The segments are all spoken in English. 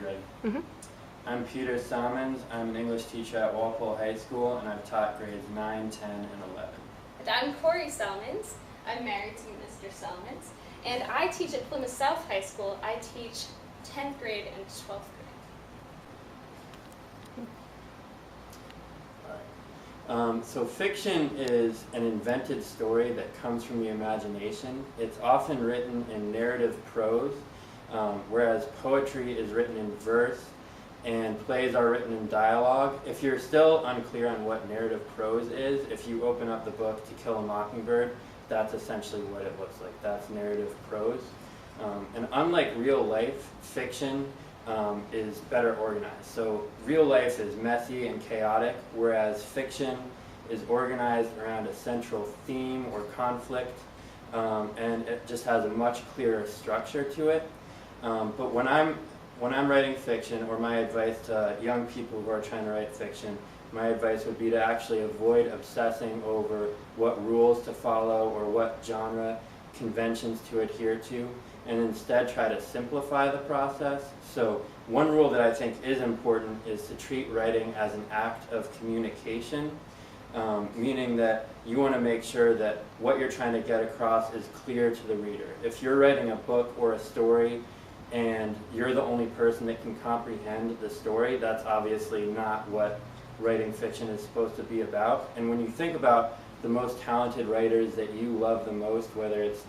you're ready. Mm-hmm. I'm Cory Salmans. I'm an English teacher at Walpole High School, and I've taught grades 9, 10, and 11. And I'm Cory Salmans. I'm married to Mr. Salmans. And I teach at Plymouth South High School. I teach 10th grade and 12th grade. So fiction is an invented story that comes from the imagination. It's often written in narrative prose, whereas poetry is written in verse and plays are written in dialogue. If you're still unclear on what narrative prose is, if you open up the book To Kill a Mockingbird, that's essentially what it looks like. That's narrative prose. And unlike real life, fiction is better organized. So real life is messy and chaotic, whereas fiction is organized around a central theme or conflict, and it just has a much clearer structure to it. But when I'm writing fiction, or my advice to young people who are trying to write fiction, my advice would be to actually avoid obsessing over what rules to follow or what genre conventions to adhere to, and instead try to simplify the process. So one rule that I think is important is to treat writing as an act of communication, meaning that you want to make sure that what you're trying to get across is clear to the reader. If you're writing a book or a story and you're the only person that can comprehend the story, that's obviously not what writing fiction is supposed to be about. And when you think about the most talented writers that you love the most, whether it's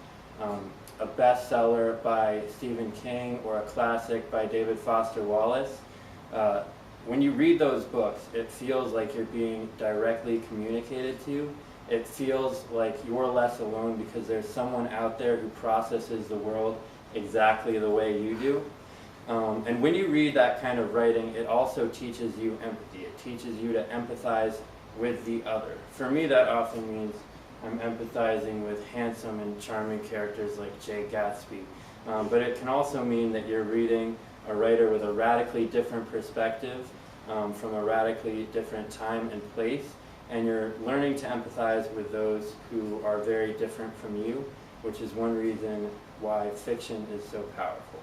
a bestseller by Stephen King or a classic by David Foster Wallace, when you read those books, it feels like you're being directly communicated to. It feels like you're less alone because there's someone out there who processes the world exactly the way you do. And when you read that kind of writing, it also teaches you empathy. It teaches you to empathize with the other. For me, that often means I'm empathizing with handsome and charming characters like Jay Gatsby. But it can also mean that you're reading a writer with a radically different perspective from a radically different time and place, and you're learning to empathize with those who are very different from you, which is one reason why fiction is so powerful.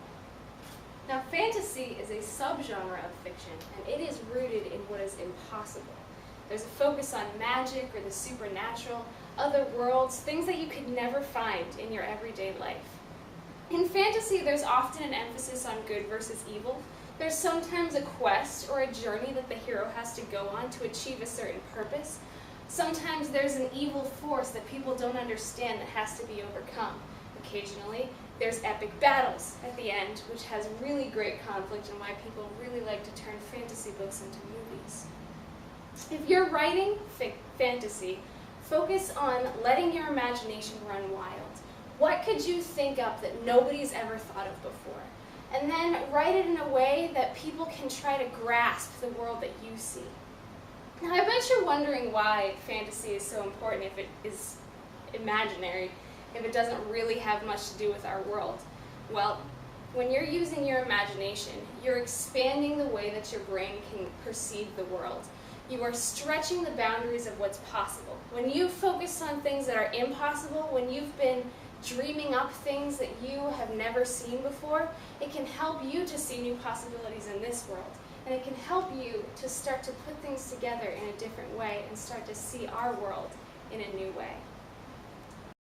Now, fantasy is a subgenre of fiction, and it is rooted in what is impossible. There's a focus on magic or the supernatural, other worlds, things that you could never find in your everyday life. In fantasy, there's often an emphasis on good versus evil. There's sometimes a quest or a journey that the hero has to go on to achieve a certain purpose. Sometimes there's an evil force that people don't understand that has to be overcome. Occasionally, there's epic battles at the end, which has really great conflict and why people really like to turn fantasy books into movies. If you're writing fantasy, focus on letting your imagination run wild. What could you think up that nobody's ever thought of before? And then write it in a way that people can try to grasp the world that you see. Now, I bet you're wondering why fantasy is so important if it is imaginary, if it doesn't really have much to do with our world. Well, when you're using your imagination, you're expanding the way that your brain can perceive the world. You are stretching the boundaries of what's possible. When you focus on things that are impossible, when you've been dreaming up things that you have never seen before, it can help you to see new possibilities in this world. And it can help you to start to put things together in a different way and start to see our world in a new way.